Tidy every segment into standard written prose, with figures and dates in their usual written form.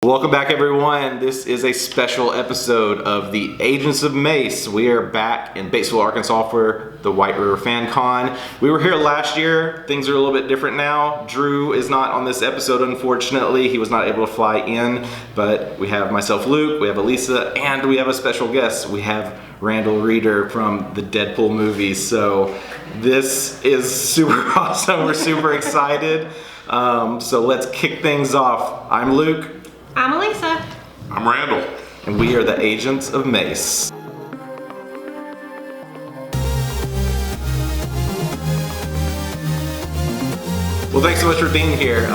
Welcome back, everyone. This is a special episode of the Agents of M.A.C.E. We are back in Batesville, Arkansas for the White River Fan Con. We were here last year. Things are a little bit different now. Drew is not on this episode, unfortunately. He was not able to fly in, but we have myself, Luke, we have Elisa, and we have a special guest. We have Randal Reeder from the Deadpool movies. So this is super awesome. We're super excited. So let's kick things off. I'm Luke. I'm Elisa. I'm Randall. And we are the Agents of M.A.C.E. Well, thanks so much for being here.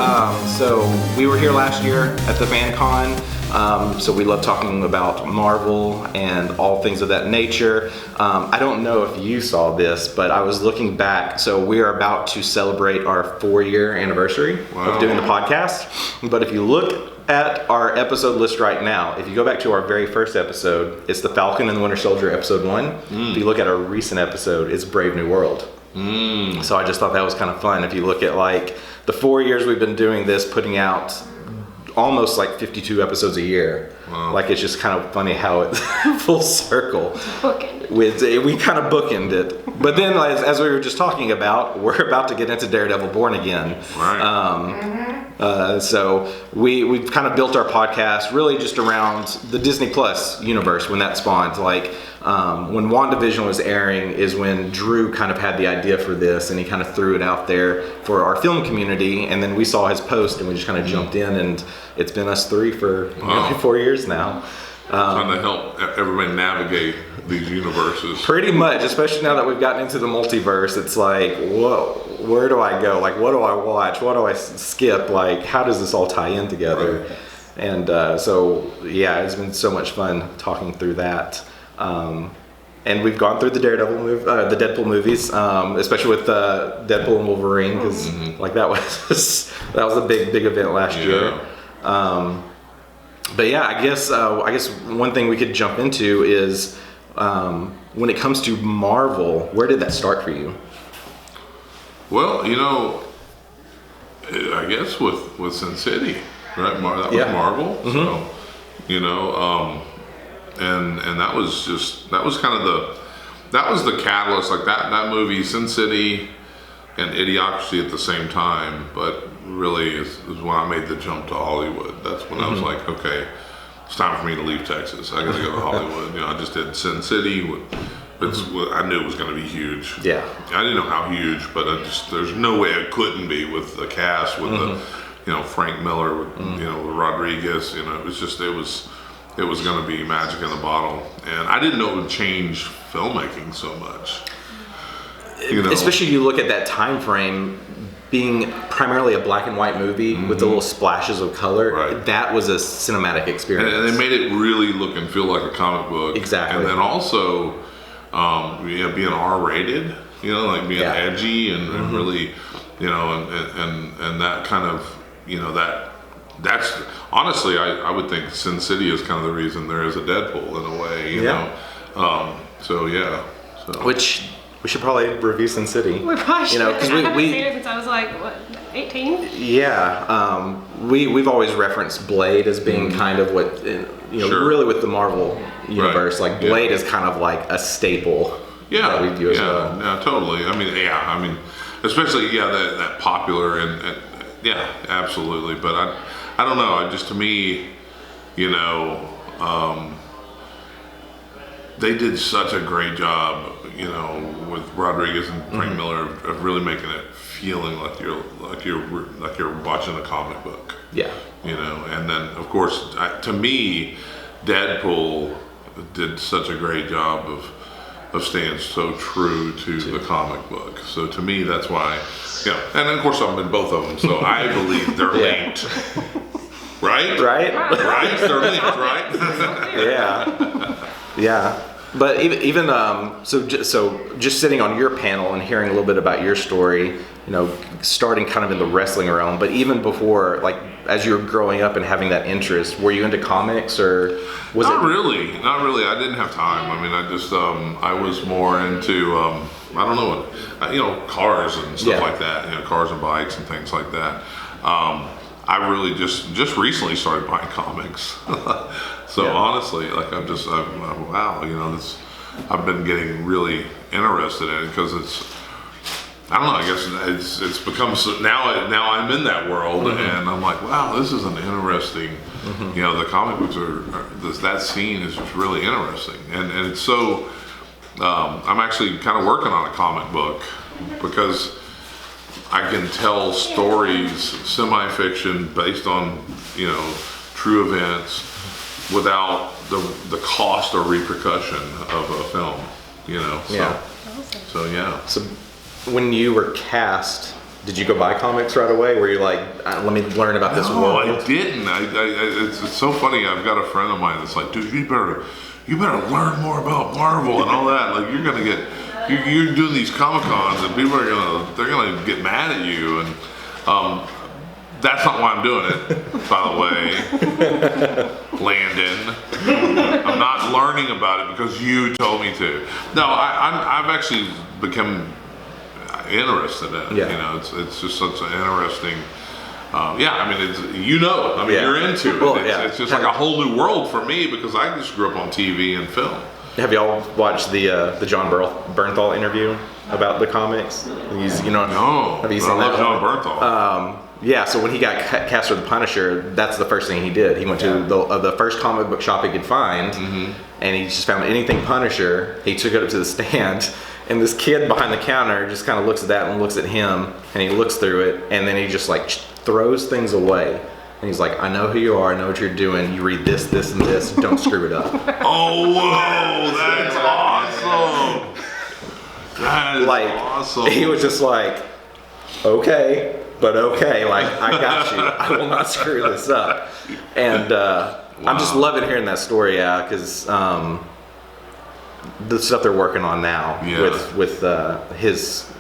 So we were here last year at the Fan Con. So we love talking about Marvel and all things of that nature. I don't know if you saw this, but I was looking back. So we are about to celebrate our 4-year anniversary of doing the podcast. But if you look at our episode list right now, if you go back to our very first episode, it's the Falcon and the Winter Soldier episode 1. If you look at our recent episode, it's Brave New World. So I just thought that was kind of fun. If you look at like the 4 years we've been doing this, putting out almost like 52 episodes a year. Wow. Like, it's just kind of funny how it full circle. We kind of bookend it. But then, as we were just talking about, we're about to get into Daredevil Born Again. Right. So we've kind of built our podcast really just around the Disney Plus universe when that spawned. Like, when WandaVision was airing is when Drew kind of had the idea for this, and he kind of threw it out there for our film community, and then we saw his post and we just kind of jumped in, and it's been us three for 4 years now. Trying to help everybody navigate these universes. Pretty much, especially now that we've gotten into the multiverse. It's like, whoa, where do I go? Like, what do I watch? What do I skip? Like, how does this all tie in together? Right. And so, yeah, it's been so much fun talking through that. And we've gone through the the Deadpool movies, especially with Deadpool and Wolverine, because like that was a big event last year. But yeah, I guess one thing we could jump into is when it comes to Marvel, where did that start for you? Well, I guess with Sin City, right? That was Marvel. So, and that was kind of the catalyst. Like that movie, Sin City and Idiocracy at the same time, but really is when I made the jump to Hollywood. That's when I was like, okay, it's time for me to leave Texas. I got to go to Hollywood. I just did Sin City. I knew it was going to be huge. Yeah. I didn't know how huge, but there's no way it couldn't be with the cast, with the, Frank Miller, with, with Rodriguez. It was going to be magic in a bottle, and I didn't know it would change filmmaking so much. Especially you look at that time frame, being primarily a black and white movie with the little splashes of color. Right. That was a cinematic experience, and they made it really look and feel like a comic book. Exactly. And then also, being R-rated, like being edgy and really, and that kind of, That's honestly, I would think Sin City is kind of the reason there is a Deadpool in a way, you know. Which we should probably review Sin City. We probably should. Because I haven't seen it since I was like 18. Yeah, we've always referenced Blade as being kind of what really with the Marvel universe. Right. Like Blade is kind of like a staple. That we view as well. Yeah, totally. I mean, especially that popular and yeah, absolutely. But I don't know. To me, they did such a great job, with Rodriguez and Frank Miller of really making it feeling like you're watching a comic book. Yeah. And then of course, to me, Deadpool did such a great job of staying so true to the comic book. So to me, that's why. And of course I'm in both of them, so I believe they're linked. Right? Right? They're linked, right? Yeah. But even so just sitting on your panel and hearing a little bit about your story, starting kind of in the wrestling realm, but even before, like as you were growing up and having that interest, were you into comics or was Not really. I didn't have time. I mean, I was more into I don't know what cars and stuff like that. Cars and bikes and things like that. I really just recently started buying comics. So honestly, like I'm wow, you know, I've been getting really interested in it because I don't know, I guess it's become now I'm in that world and I'm like, wow, this is an interesting, you know, the comic books that scene is just really interesting, and it's so I'm actually kind of working on a comic book because I can tell stories, semi-fiction based on, you know, true events without the cost or repercussion of a film, you know. So yeah. So when you were cast, did you go buy comics right away? Were you like, let me learn about this world? No, I didn't. It's so funny. I've got a friend of mine that's like, dude, you better learn more about Marvel and all that. Like, you're gonna get, you're doing these Comic Cons and people are gonna get mad at you. And that's not why I'm doing it, by the way, Landon. I'm not learning about it because you told me to. No, I've actually become interested in it. Yeah. You know, it's just such an interesting. I mean, you're into it. Well, it's just like a whole new world for me because I just grew up on TV and film. Have y'all watched the John Bernthal interview about the comics? No. Have you seen I love that? John Bernthal. Yeah, so when he got cast for the Punisher, that's the first thing he did. He went to the first comic book shop he could find, and he just found anything Punisher. He took it up to the stand, and this kid behind the counter just kind of looks at that and looks at him, and he looks through it, and then he just like throws things away. And he's like, I know who you are, I know what you're doing. You read this, this, and this. Don't screw it up. Oh, whoa, that's awesome. That is awesome. He was just like, okay, but okay, like, I got you. I will not screw this up. And I'm just loving hearing that story, because the stuff they're working on now with his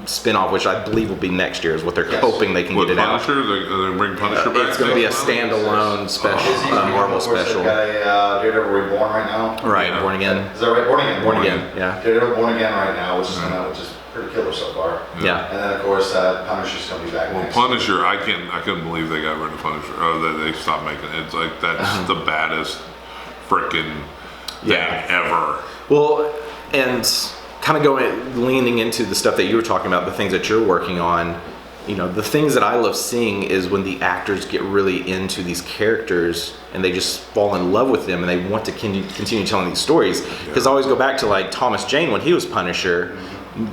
spin-off, which I believe will be next year, is what they're hoping they can get it Punisher? out. They bring Punisher back? It's going to be a standalone special, Marvel special. Got a Daredevil Reborn right now. Right, Born Again. Is that right? Born Again. Born Again, yeah. Daredevil Born Again right now, which is pretty killer so far. Yeah. And then of course Punisher's going to be back. Well, next. Punisher, I couldn't believe they got rid of Punisher. That they stopped making it. It's like that's the baddest frickin' thing ever. Well, and kind of leaning into the stuff that you were talking about, the things that you're working on, you know, the things that I love seeing is when the actors get really into these characters and they just fall in love with them and they want to continue telling these stories. Because I always go back to like Thomas Jane when he was Punisher.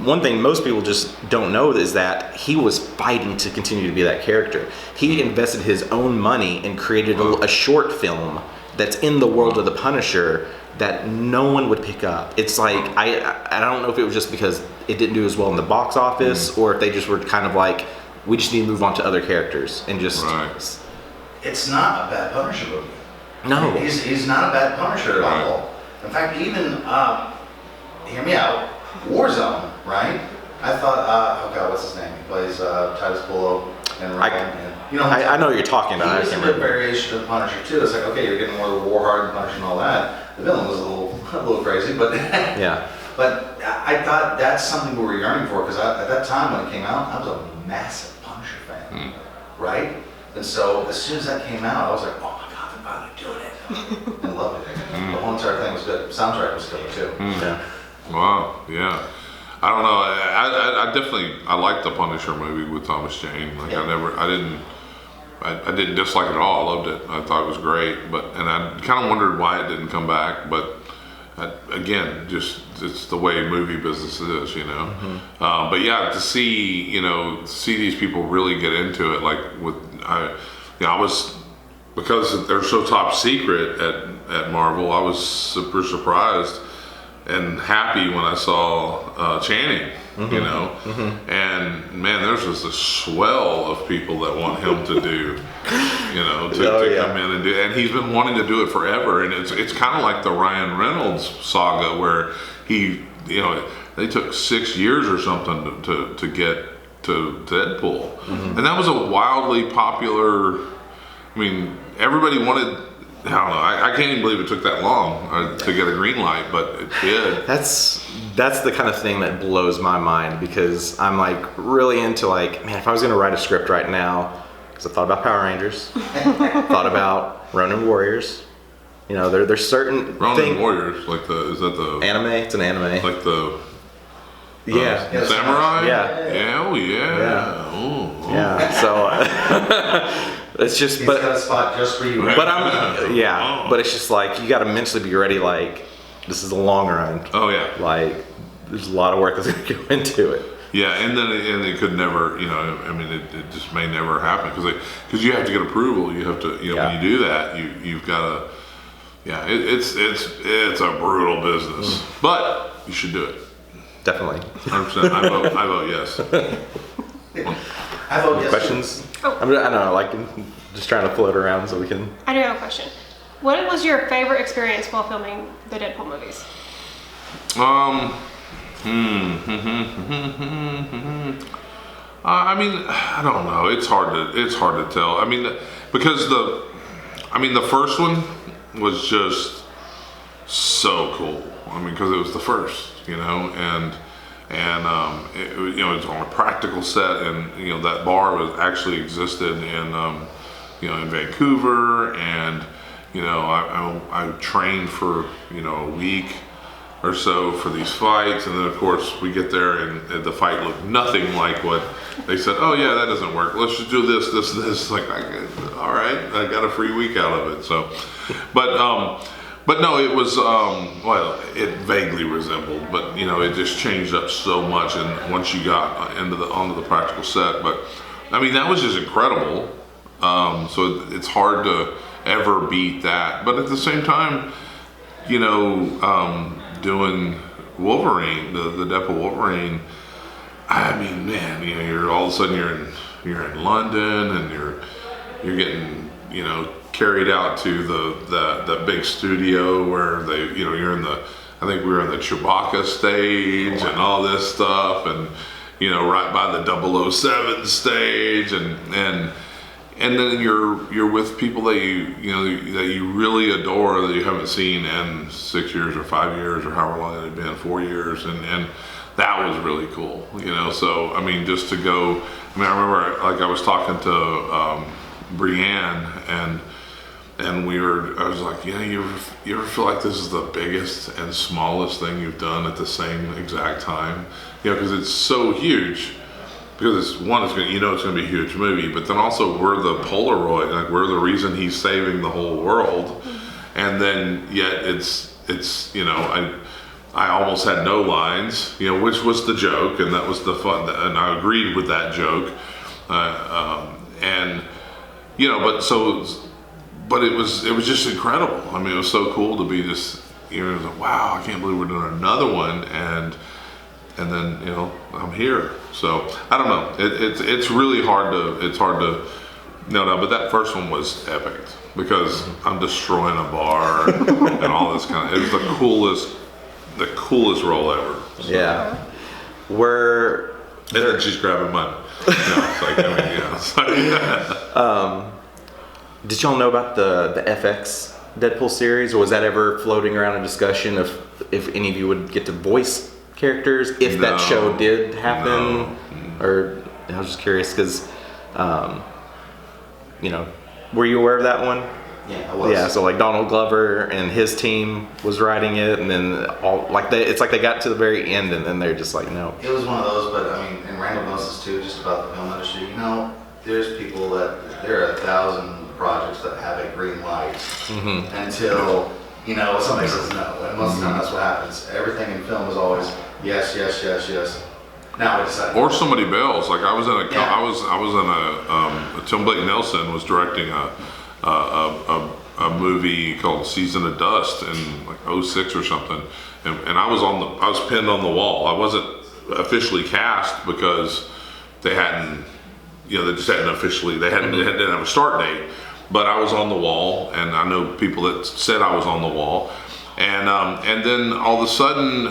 One thing most people just don't know is that he was fighting to continue to be that character. He invested his own money and created a short film that's in the world of the Punisher that no one would pick up. It's like, I don't know if it was just because it didn't do as well in the box office or if they just were kind of like, we just need to move on to other characters and just... Right. It's not a bad Punisher movie. No. He's not a bad Punisher at all. In fact, even, hear me out, Warzone, right? I thought, oh God, what's his name? He plays Titus Bullock and Ryan. I know what you're talking about. He was a good variation of the Punisher too. It's like, okay, you're getting more of the war hardened Punisher and all that. The villain was a little crazy, but yeah. But I thought that's something we were yearning for because at that time when it came out, I was a massive Punisher fan, right? And so as soon as that came out, I was like, oh my God, they're finally doing it. I loved it. The whole entire thing was good. The soundtrack was good too. Yeah. Wow, yeah. I don't know. I definitely liked the Punisher movie with Thomas Jane. Like I didn't dislike it at all. I loved it. I thought it was great. And I kind of wondered why it didn't come back. But again, just it's the way movie business is, you know. But yeah, to see these people really get into it, like I was, because they're so top secret at Marvel. I was super surprised and happy when I saw Channing, and man, there's just a swell of people that want him to do, to come in and do, and he's been wanting to do it forever, and it's kind of like the Ryan Reynolds saga where they took 6 years or something to get to Deadpool, and that was a wildly popular. I mean, everybody wanted. I don't know. I can't even believe it took that long to get a green light, but it did. That's the kind of thing that blows my mind because I'm like really into like, man, if I was going to write a script right now, because I thought about Power Rangers, thought about Ronin Warriors. You know, there's certain Ronin Warriors, is that the anime? It's an anime. like the Yeah. samurai? Yeah. Yeah, oh yeah. Yeah. Ooh. Yeah. So it's just, He's got a spot just for you. but but it's just like you got to mentally be ready. Like, this is a long run. Oh yeah. Like, there's a lot of work that's gonna go into it. Yeah, and then it could never, you know, I mean, it just may never happen because you have to get approval. You have to, you know, when you do that, you've got to, yeah, it's a brutal business, but you should do it. Definitely. 100%. I vote yes. I vote yes. Questions? Oh. I don't know. Like, just trying to float around so we can. I do have a question. What was your favorite experience while filming the Deadpool movies? I mean, I don't know. It's hard to tell. I mean, because the first one was just so cool. I mean, because it was the first, you know, and it, you know, it's on a practical set, and you know that bar was actually existed in you know, in Vancouver, and you know, I trained for, you know, a week or so for these fights, and then of course we get there and the fight looked nothing like what they said. Oh yeah, that doesn't work. Let's just do this. Like, all right, I got a free week out of it. So, but no, it was well, it vaguely resembled, but you know, it just changed up so much, and once you got onto the practical set. But I mean, that was just incredible. So it's hard to ever beat that. But at the same time, you know, doing Wolverine, the Deadpool Wolverine, I mean, man, you know, you're all of a sudden you're in London, and you're getting, you know, carried out to the big studio where they, you know, I think we were in the Chewbacca stage and all this stuff, and you know, right by the 007 stage, and then you're with people that you really adore, that you haven't seen in 6 years or 5 years or however long it had been, 4 years, and that was really cool, you know. So I mean, just to go, I mean, I remember, like, I was talking to Brienne, and I was like, you know, you ever feel like this is the biggest and smallest thing you've done at the same exact time, you know, because it's so huge. Because it's gonna, you know, it's gonna be a huge movie, but then also we're the Polaroid, like we're the reason he's saving the whole world, and then yet it's you know, I almost had no lines, you know, which was the joke, and that was the fun, and I agreed with that joke, and you know, but it was just incredible. I mean, it was so cool to be just, you know, like, wow, I can't believe we're doing another one, and then, you know, I'm here. So I don't know. It's really hard to no, but that first one was epic because I'm destroying a bar and all this kind of. It was the coolest role ever. So. Yeah. And then she's grabbing money. You know, it's like, I mean, yeah. It's like, Did y'all know about the FX Deadpool series, or was that ever floating around a discussion of if any of you would get to voice characters if that show did happen? Or I was just curious because, you know, were you aware of that one? Yeah, I was. Yeah, so like Donald Glover and his team was writing it, and then it's like they got to the very end, and then they're just like, no. It was one of those, but I mean, and Randall knows this too, just about the film industry. You know, there's people there are 1,000 projects that have a green light until, you know, somebody says no, and most of the time that's what happens. Everything in film is always yes, yes, yes, yes. Now we decide. or somebody bails. Like I was in a Tim Blake Nelson was directing a movie called Season of Dust in like 06 or something, and I was pinned on the wall. I wasn't officially cast because they hadn't, you know, they just hadn't officially, they didn't have a start date, but I was on the wall, and I know people that said I was on the wall, and then all of a sudden,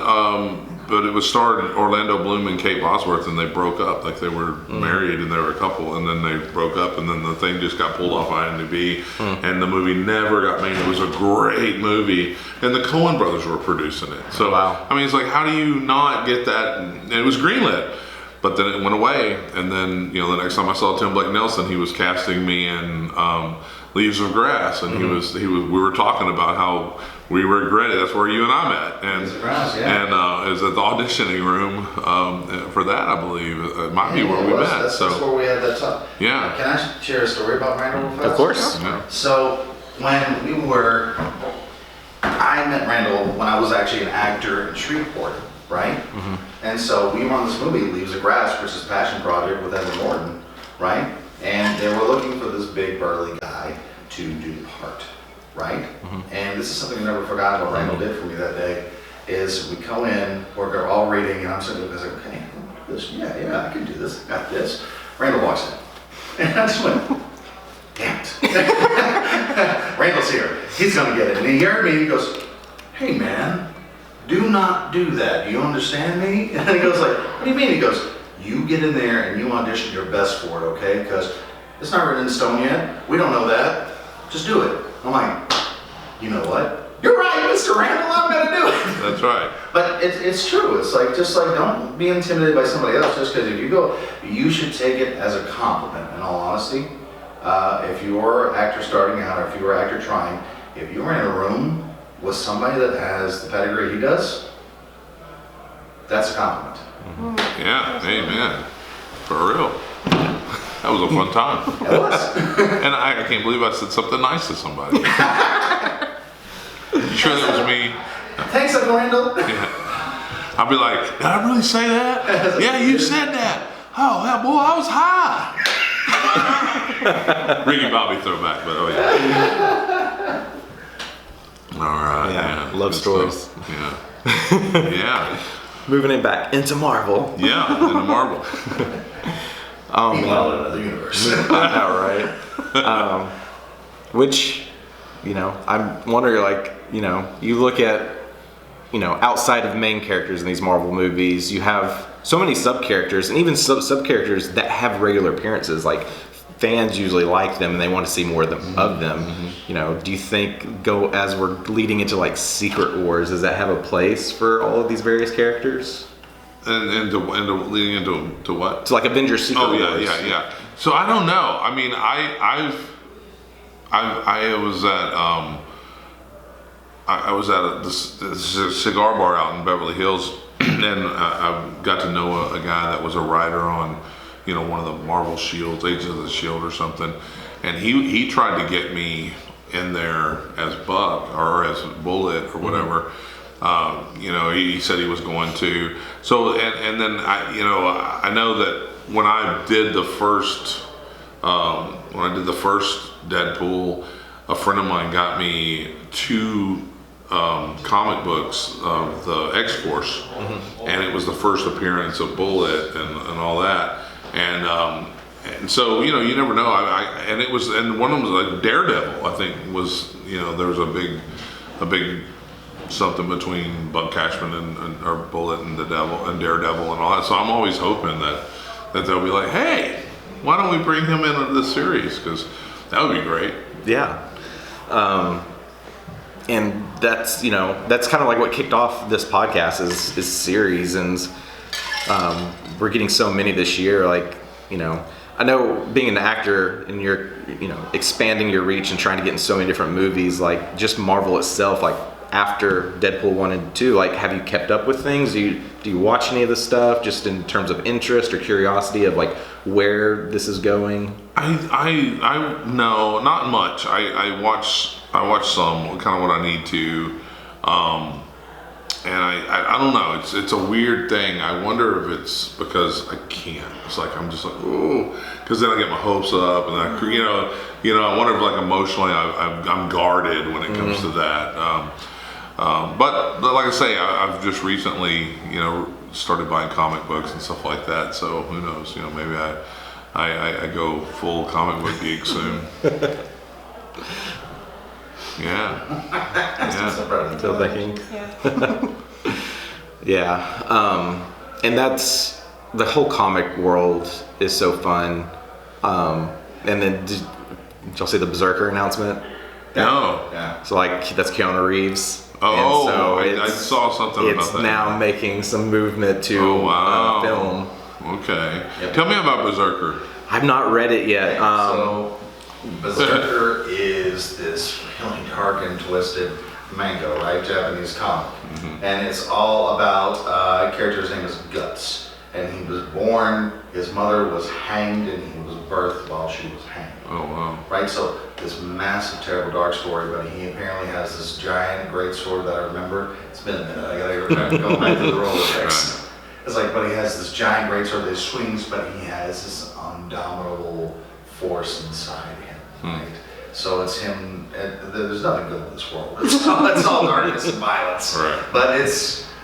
but it was starred Orlando Bloom and Kate Bosworth, and they broke up. Like they were married and they were a couple, and then they broke up, and then the thing just got pulled off IMDb, and the movie never got made. It was a great movie, and the Coen brothers were producing it. So wow. I mean, it's like, how do you not get that? And it was greenlit, but then it went away. And then, the next time I saw Tim Blake Nelson, he was casting me in Leaves of Grass, and we were talking about how we regretted. That's where you and I met, and Leaves of Grass, yeah. and it was at the auditioning room for that, I believe. It might be where we met. That's where we had that talk. Yeah. Can I share a story about Randall real fast? Of course. Yeah. So I met Randall when I was actually an actor in Shreveport, right? And so we were on this movie, Leaves of Grass versus Passion Project with Evan Morton, right? And they were looking for this big burly guy to do the part, right? And this is something I never forgot what Randall did for me that day, is we come in, we're all reading, and I'm sitting there, I was like, okay, this, yeah, I can do this, I got this. Randall walks in, and I just went, damn it. Randall's here. He's gonna get it. And he heard me and he goes, hey man, do not do that. Do you understand me? And he goes like, what do you mean? He goes, you get in there and you audition your best for it, okay? Because it's not written in stone yet. We don't know that. Just do it. I'm like, you know what? You're right, Mr. Randall, I'm gonna do it. That's right. But it's true. It's like, just like, don't be intimidated by somebody else just because if you go, you should take it as a compliment, in all honesty. If you're an actor starting out, or if you're an actor trying, if you're in a room with somebody that has the pedigree he does, that's a compliment. Yeah, amen. For real. That was a fun time. It was. And I can't believe I said something nice to somebody. You sure that was me? Thanks, Uncle Randall. Yeah. I'll be like, did I really say that? Yeah, you said that. Oh, yeah, boy, I was high. Ricky Bobby throwback, but oh yeah. All right, Yeah, yeah. love Good stories. stuff. Yeah. Yeah. Moving it back into Marvel. Yeah, in the Marvel. Oh Meanwhile, in man, another universe. I know, right? Which, I'm wondering, like, you look at, outside of main characters in these Marvel movies, you have so many sub-characters, and even sub-characters that have regular appearances. Like, fans usually like them and they want to see more of them. Do you think, as we're leading into like Secret Wars, does that have a place for all of these various characters? And leading into what? To like Avengers Secret Wars. Yeah. So I don't know. I mean, I was at this cigar bar out in Beverly Hills, and I got to know a guy that was a writer on, one of the Marvel Shields, Agents of the Shield or something, and he tried to get me in there as Buck or as Bullet or whatever. He said he was going to. So and then I know that when I did the first Deadpool, a friend of mine got me 2 comic books of the X-Force, and it was the first appearance of Bullet and all that, and so you never know. And one of them was like Daredevil. I think was there was a big something between Buck Cashman and or Bullet and the Devil and Daredevil and all that. So I'm always hoping that they'll be like, hey, why don't we bring him into this series? Because that would be great. Yeah. And that's kind of like what kicked off this podcast is series, and we're getting so many this year. Like, I know being an actor and you're expanding your reach and trying to get in so many different movies, like just Marvel itself, like after Deadpool 1 and 2, like have you kept up with things? Do you watch any of this stuff just in terms of interest or curiosity of like where this is going? I no, not much. I watch some, kind of what I need to, and I don't know. It's a weird thing. I wonder if it's because I can't. It's like I'm just like, ooh, because then I get my hopes up, and I wonder if like emotionally I'm guarded when it comes to that. But like I say, I've just recently started buying comic books and stuff like that. So who knows? Maybe I go full comic book geek soon. Yeah. Still thinking. Yeah. Yeah. And that's the whole comic world is so fun. And then did y'all see the Berserker announcement? No. Yeah. So like that's Keanu Reeves. Oh, and so I saw something about it's that. now making some movement to Oh, wow. film. Okay. Yep. Tell me about Berserker. I've not read it yet. So, Berserker is this really dark and twisted manga, right? Japanese comic. And it's all about a character's name is Guts. And he was born, his mother was hanged, and he was birthed while she was hanged. Oh, wow. Right? So, this massive, terrible, dark story, but he apparently has this giant, great sword that I remember. It's been a minute, I gotta remember going back to the Rolodex. It's like, but he has this giant, great sword that swings, but he has this indomitable force inside him, right? So it's him, there's nothing good in this world. It's all darkness and violence. Right. But it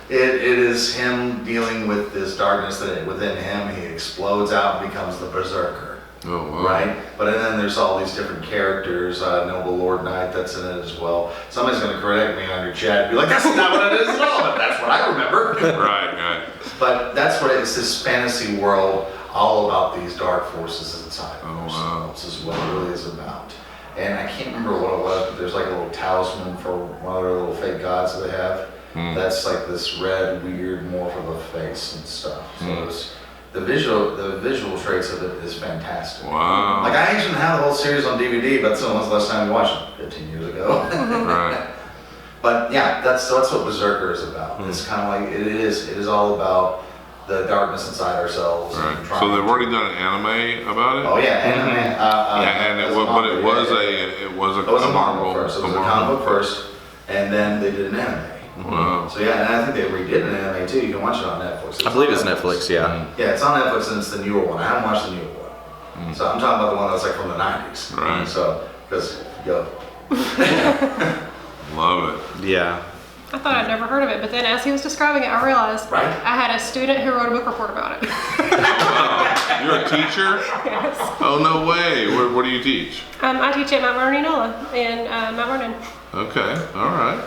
is him dealing with this darkness that within him, he explodes out and becomes the Berserker. Oh, wow. Right? But then there's all these different characters, Noble Lord Knight that's in it as well. Somebody's going to correct me on your chat and be like, that's not what it is at all, but that's what I remember. Right. But that's what it is, this fantasy world, all about these dark forces inside of ourselves is what it really is about. And I can't remember what it was, but there's like a little talisman for one of their little fake gods that they have. That's like this red, weird morph of a face and stuff. So it's, the visual traits of it is fantastic. Wow. Like I actually have the whole series on DVD, but so when's the last time you watched it? 15 years ago. Right. But yeah, that's what Berserker is about. It's kind of like it is all about the darkness inside ourselves. Right. And So they've already done an anime about it? Oh yeah, anime. And it was a Marvel first. It was a comic book first, and then they did an anime. Wow. So yeah, and I think they redid an anime too. You can watch it on Netflix. I believe it's Netflix, yeah. Yeah, it's on Netflix and it's the newer one. I haven't watched the newer one. So I'm talking about the one that's like from the 90s. Right. So, because, Love it. Yeah. I thought I'd never heard of it, but then as he was describing it, I realized Right. I had a student who wrote a book report about it. Wow. You're a teacher? Yes. Oh, no way. What do you teach? I teach at Mount Vernon Enola in Mount Vernon. Okay. All right.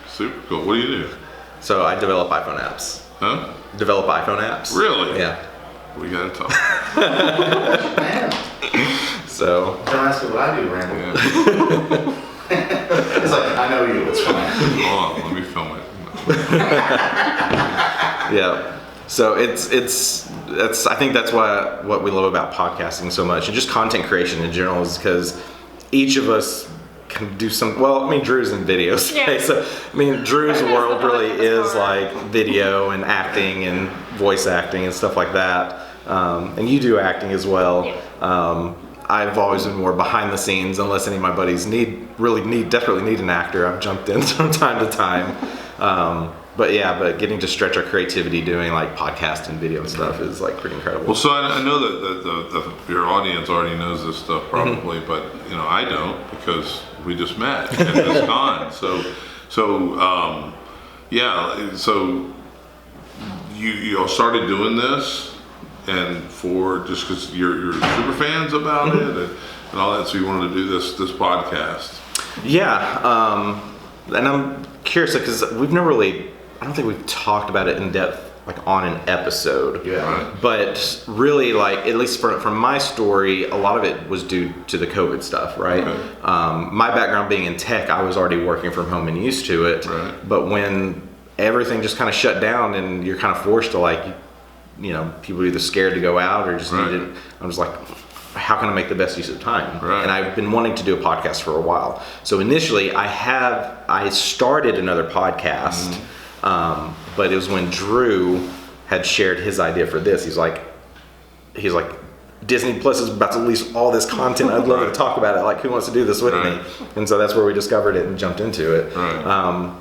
Super cool. What do you do? So I develop iPhone apps. Huh? Develop iPhone apps. Really? Yeah. We gotta talk. Man, So don't ask me what I do, Randall. Yeah. It's like, I know you, it's fine. Hold on. Let me film it. yeah. So it's I think that's what we love about podcasting so much, and just content creation in general, is because each of us can do some. Well, I mean, Drew's in video space, so I mean, Drew's world really is like video and acting and voice acting and stuff like that. And you do acting as well. Yeah. I've always been more behind the scenes, unless any of my buddies desperately need an actor. I've jumped in from time to time. But getting to stretch our creativity doing like podcast and video and stuff is like pretty incredible. Well, so I know that your audience already knows this stuff probably, but I don't, because we just met at this con. So you all started doing this, and for just because you're super fans about it and all that, so you wanted to do this podcast. Yeah, and I'm curious because we've never really, I don't think we've talked about it in depth like on an episode. Yeah. Right. But really, like, at least from my story, a lot of it was due to the COVID stuff, right? Okay. My background being in tech, I was already working from home and used to it. Right. But when everything just kind of shut down and you're kind of forced to, like, people are either scared to go out or just needed, I was like, how can I make the best use of time? Right. And I've been wanting to do a podcast for a while. So initially I started another podcast, but it was when Drew had shared his idea for this. He's like, Disney Plus is about to release all this content. I'd love to talk about it. Like, who wants to do this with me? And so that's where we discovered it and jumped into it. Right.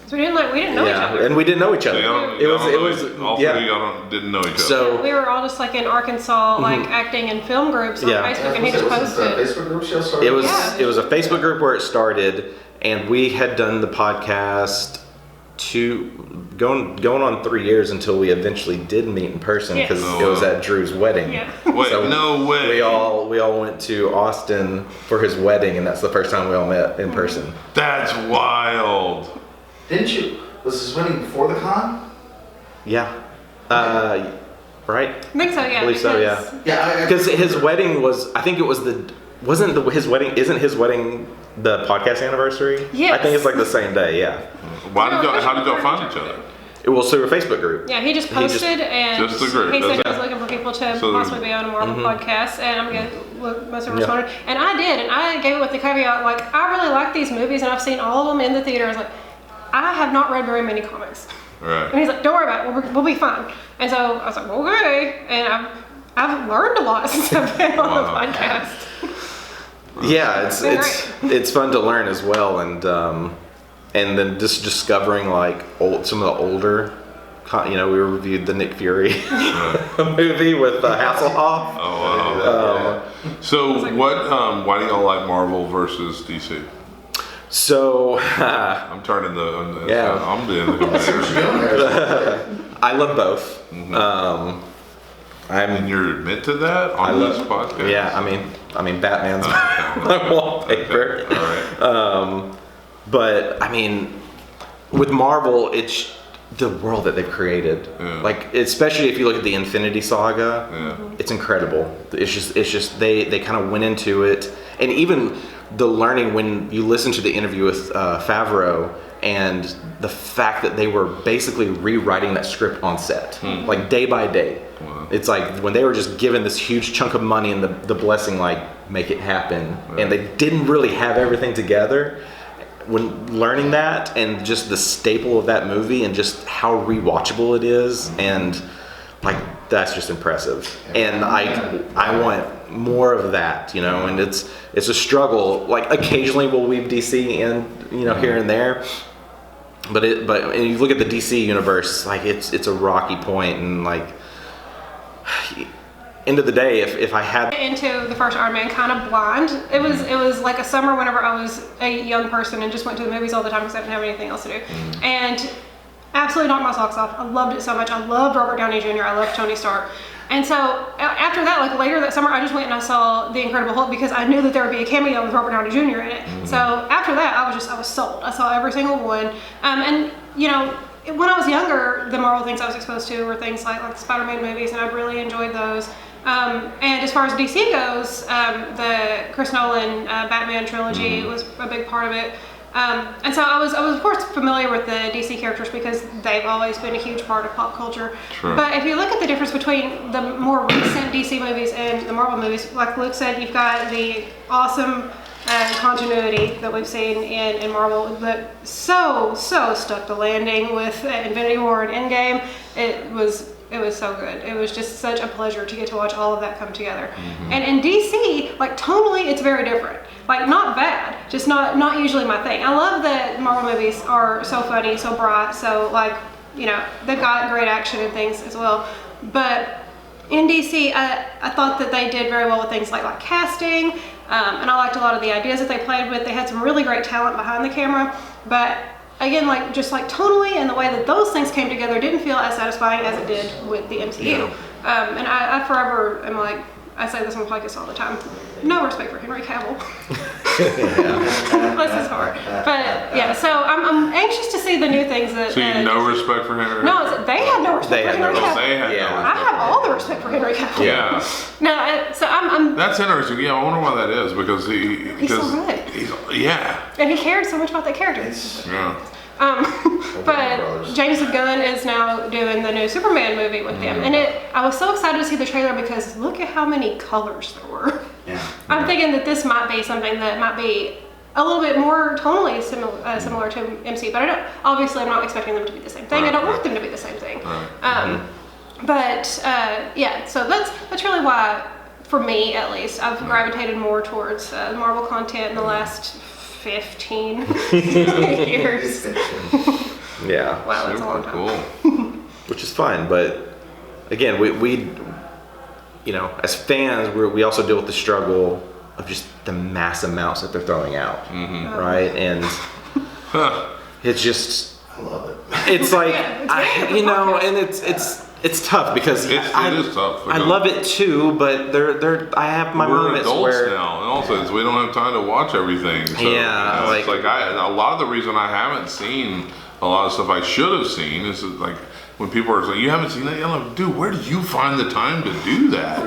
So we didn't know each other. And we didn't know each other. All three of y'all didn't know each other. So We were all just like in Arkansas, like acting in film groups on Facebook, and he just posted. Facebook group she started? it was a Facebook group where it started, and we had done the podcast going on 3 years until we eventually did meet in person, because Yes. it was at Drew's wedding. Yeah. Wait, So no way. We all went to Austin for his wedding, and that's the first time we all met in person. That's wild. Didn't you? Was his wedding before the con? Yeah. Right? I think so, yeah. I believe so, yeah. because- Yeah. Because his wedding was, I think it was isn't his wedding the podcast anniversary? Yes. I think it's like the same day, yeah. How did y'all find each other? Well, so a Facebook group. Yeah, he just posted and Just the group, he said he that's was it. looking for people to So- possibly be on a Marvel podcast, and I'm going to look, most of them Yeah. responded. And I did, and I gave it with the caveat, like, I really like these movies, and I've seen all of them in the theater. I was like, I have not read very many comics. Right. And he's like, don't worry about it, we'll be fine. And so I was like, okay. And I've learned a lot since I've been on the Wow. podcast. Yeah, been it's fun to learn as well, and then just discovering like some of the older, we reviewed the Nick Fury movie with Hasselhoff. Oh, wow. So why do y'all like Marvel versus DC? So I'm turning the, Yeah. I'm doing the I love both. and you're admit to that on this podcast? Yeah, I mean Batman's my wallpaper. All right. But I mean, with Marvel, it's the world that they've created. Yeah. Like, especially if you look at the Infinity Saga, Yeah. it's incredible. It's just they kind of went into it, and even the learning when you listen to the interview with Favreau and the fact that they were basically rewriting that script on set, like day by day. Wow. It's like when they were just given this huge chunk of money and the blessing, like, make it happen, and they didn't really have everything together. When learning that and just the staple of that movie and just how rewatchable it is, and like, that's just impressive. And I want more of that, and it's a struggle. Like, occasionally we'll weave DC in, here and there. But and you look at the DC universe, like, it's a rocky point, and like, end of the day, if I had Into the first Iron Man kind of blind. It was like a summer whenever I was a young person and just went to the movies all the time because I didn't have anything else to do. And absolutely knocked my socks off. I loved it so much. I loved Robert Downey Jr. I loved Tony Stark. And so after that, like later that summer, I just went and I saw The Incredible Hulk because I knew that there would be a cameo with Robert Downey Jr. in it. So after that, I was sold. I saw every single one. And when I was younger, the Marvel things I was exposed to were things like the Spider-Man movies, and I really enjoyed those. And as far as DC goes, the Chris Nolan Batman trilogy was a big part of it. And so I was of course familiar with the DC characters because they've always been a huge part of pop culture. Sure. But if you look at the difference between the more recent DC movies and the Marvel movies, like Luke said, you've got the awesome continuity that we've seen in Marvel that so stuck the landing with Infinity War and Endgame. It was so good. It was just such a pleasure to get to watch all of that come together. And in DC, like, tonally, it's very different. Like, not bad, just not usually my thing. I love that Marvel movies are so funny, so bright, so, like, they've got great action and things as well. But in DC, I thought that they did very well with things like casting, and I liked a lot of the ideas that they played with. They had some really great talent behind the camera, but again, just tonally and the way that those things came together didn't feel as satisfying as it did with the MCU. And I forever am like, I say this on the podcast all the time, no respect for Henry Cavill. Bless his heart. But yeah, so I'm anxious to see the new things that. So you no respect for Henry? No, they had no respect for Henry Cavill. They had I have all the respect for Henry Cavill. Yeah. No, so I'm. That's interesting. Yeah, I wonder why that is, because He's so good. Yeah. And he cared so much about that character. Yeah. But James Gunn is now doing the new Superman movie with them, and I was so excited to see the trailer because look at how many colors there were. Yeah. I'm thinking that this might be something that might be a little bit more tonally similar to MC, but obviously I'm not expecting them to be the same thing. I don't want them to be the same thing. But yeah, so that's really why, for me at least, I've gravitated more towards Marvel content in the last 15 years. Yeah. Wow, that's a long time. Cool. Which is fine, but again, we as fans, we also deal with the struggle of just the mass amounts that they're throwing out, right? And it's just, I love it. it's like, Yeah, and it's tough because It is tough. I love it too, but I have my We're moments adults where now, and also we don't have time to watch everything. So, Yeah, it's like a lot of the reason I haven't seen a lot of stuff I should have seen is like when people are like, "You haven't seen that?" I'm like, "Dude, where do you find the time to do that?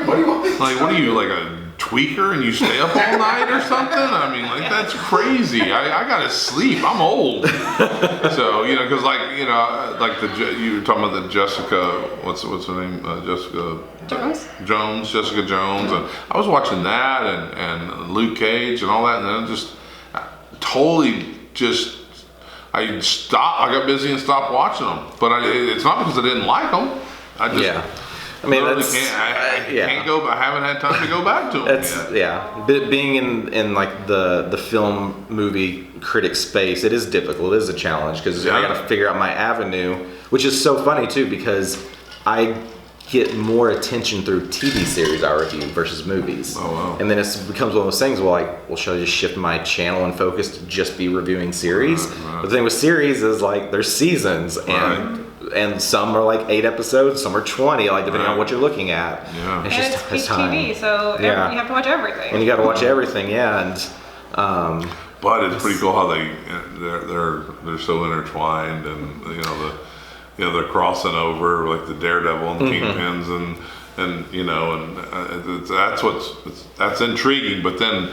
What do you want? Like, what are you, like a tweaker and you stay up all night or something? I mean, like, that's crazy. I gotta sleep. I'm old. So, you know, because like, you know, like you were talking about the Jessica, what's her name? Jessica Jessica Jones. And I was watching that and Luke Cage and all that, and then I got busy and stopped watching them. But it's not because I didn't like them. I just I mean, I can't go. I haven't had time to go back to them yet. Yeah, but being in like the film movie critic space, it is difficult. It is a challenge because I got to figure out my avenue, which is so funny too because I get more attention through TV series I review versus movies. Oh, wow. And then it becomes one of those things where well, should I just shift my channel and focus to just be reviewing series? Right. But the thing with series is like there's seasons and some are like 8 episodes, some are 20, like depending on what you're looking at. Yeah. And it's peak TV, so you have to watch everything. And you got to watch everything, and but it's pretty cool how they're so intertwined, and they're crossing over like the Daredevil and the Kingpins, and you know, and that's intriguing. But then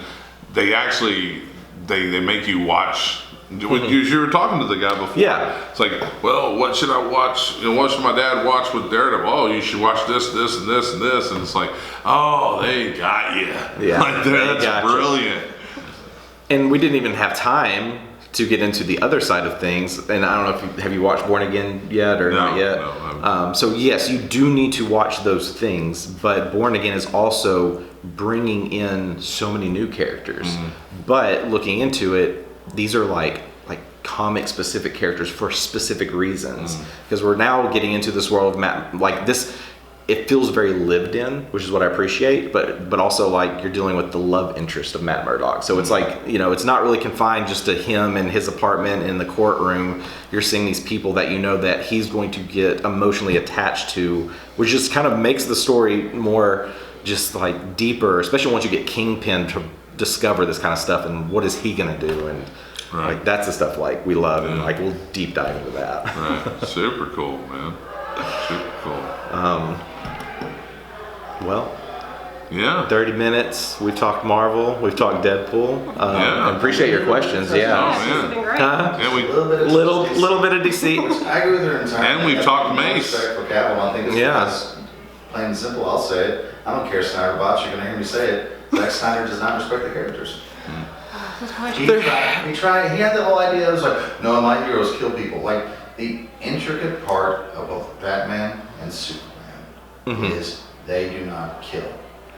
they actually they make you watch. You were talking to the guy before. Yeah. It's like, well, what should I watch? You know, what should my dad watch with Daredevil? Oh, you should watch this, this, and this, and this. And it's like, oh, they got you. Yeah. Like, that's brilliant. And we didn't even have time to get into the other side of things. And I don't know if have you watched Born Again yet or not yet? No. So yes, you do need to watch those things, but Born Again is also bringing in so many new characters. But looking into it, these are like comic specific characters for specific reasons, because we're now getting into this world of like this. It feels very lived in, which is what I appreciate, but also like you're dealing with the love interest of Matt Murdock. So it's like, you know, it's not really confined just to him and his apartment in the courtroom. You're seeing these people that you know that he's going to get emotionally attached to, which just kind of makes the story more just like deeper, especially once you get Kingpin to discover this kind of stuff and what is he gonna do, and like that's the stuff like we love, and like we'll deep dive into that. Right. Super cool, man. Super cool. Well, yeah, 30 minutes. We've talked Marvel. We've talked Deadpool. I appreciate your questions. Yeah. Oh, It's been great. And we Little bit of DC. I agree with her entirely. And we've talked MACE. Respect for Cavill. I think it's plain and simple. I'll say it. I don't care, Snyder bots. You're gonna hear me say it. Zack Snyder does not respect the characters. He tried. He had the whole idea. It was like, no, my heroes kill people. Like the intricate part of both Batman and Superman is they do not kill.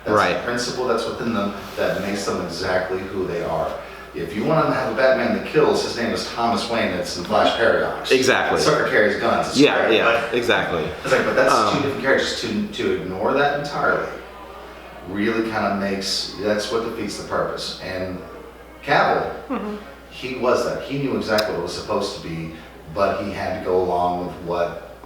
That's the principle that's within them that makes them exactly who they are. If you want to have a Batman that kills, his name is Thomas Wayne. It's in Flash Paradox. Exactly. The sucker carries guns. It's exactly. It's like, but that's two different characters. To ignore that entirely really kind of that's what defeats the purpose. And Cavill, he was that. He knew exactly what it was supposed to be, but he had to go along with what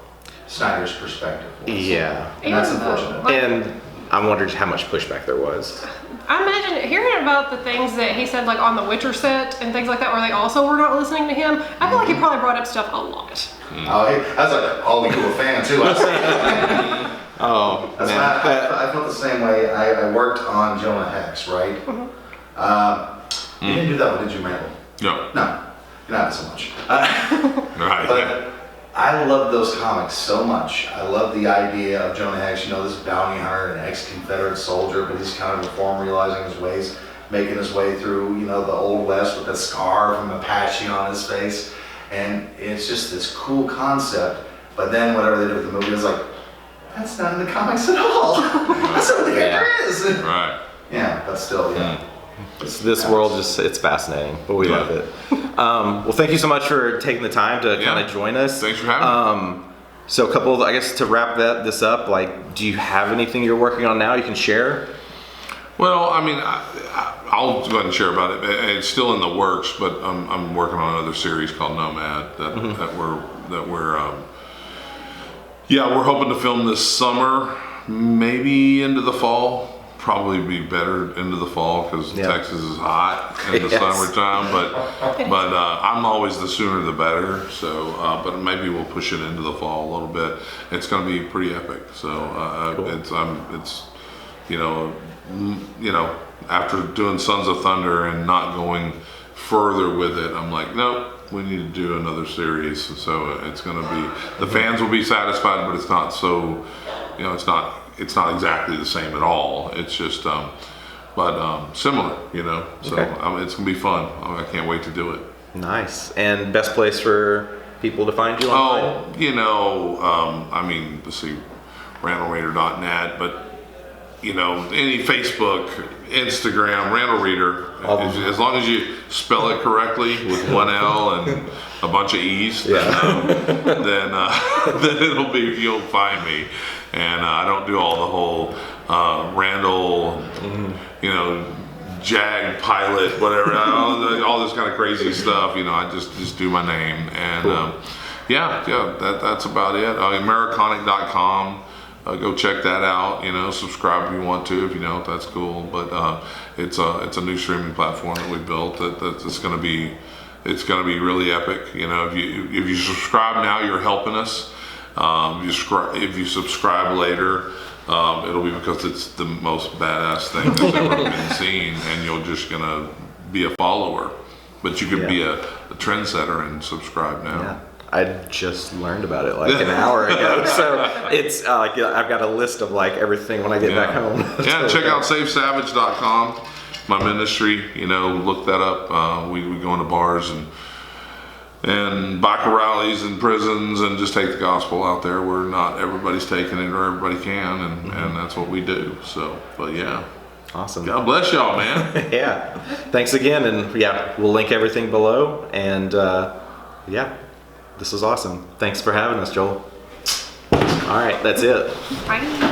Snyder's perspective was. Yeah. And that's unfortunate. And I wondered how much pushback there was. I imagine hearing about the things that he said, like on the Witcher set and things like that, where they also were not listening to him. I feel like he probably brought up stuff a lot. Oh, I was like, oh, you were a fan too. Oh, man. I felt the same way. I worked on Jonah Hex, right? You didn't do that one, did you, Randall? No. No, not so much. Right. But I love those comics so much. I love the idea of Jonah Hex, you know, this bounty hunter, an ex-Confederate soldier, but he's kind of reform, realizing his ways, making his way through, you know, the Old West with that scar from Apache on his face. And it's just this cool concept. But then whatever they did with the movie, it's like, that's not in the comics at all. That's not what the character is. Right. Yeah, but still, This world it's fascinating, but we love it. Well, thank you so much for taking the time to kind of join us. Thanks for having me. So a couple of, I guess to wrap this up, like, do you have anything you're working on now you can share? Well, I mean, I'll go ahead and share about it. It's still in the works, but I'm working on another series called Nomad that we're hoping to film this summer, maybe into the fall. Probably be better into the fall because Texas is hot in the summertime. But I'm always the sooner the better. So, but maybe we'll push it into the fall a little bit. It's going to be pretty epic. So cool. it's you know, you know, after doing Sons of Thunder and not going further with it, I'm like, nope, we need to do another series. So it's going to be, the fans will be satisfied, but it's not so, you know, it's not exactly the same at all. It's just, but similar, you know. So Okay. it's going to be fun. I can't wait to do it. Nice. And best place for people to find you online? Oh, you know, I mean, let's see, randalreeder.net, but you know, any Facebook, Instagram, Randal Reeder. As long as you spell it correctly with one L and a bunch of E's, then it'll be, you'll find me. And I don't do all the whole Randal, you know, Jag pilot, whatever, all this kind of crazy stuff. You know, I just do my name, and Cool. that's about it. Americonic.com. Go check that out. You know, subscribe if you want to. If you don't, that's cool. But it's a new streaming platform that we built. It's going to be really epic. You know, if you subscribe now, you're helping us. If you subscribe later, it'll be because it's the most badass thing that's ever been seen, and you're just gonna be a follower. But you could be a trendsetter and subscribe now. Yeah. I just learned about it like an hour ago, so it's like I've got a list of like everything when I get back home. Yeah, check out SafeSavage.com, my ministry. You know, look that up. We go into bars and biker rallies and prisons and just take the gospel out there where not everybody's taking it or everybody can, and that's what we do. So, but yeah. Awesome. God bless y'all, man. Yeah. Thanks again, and yeah, we'll link everything below. And yeah, this was awesome. Thanks for having us, Joel. All right, that's it. Bye.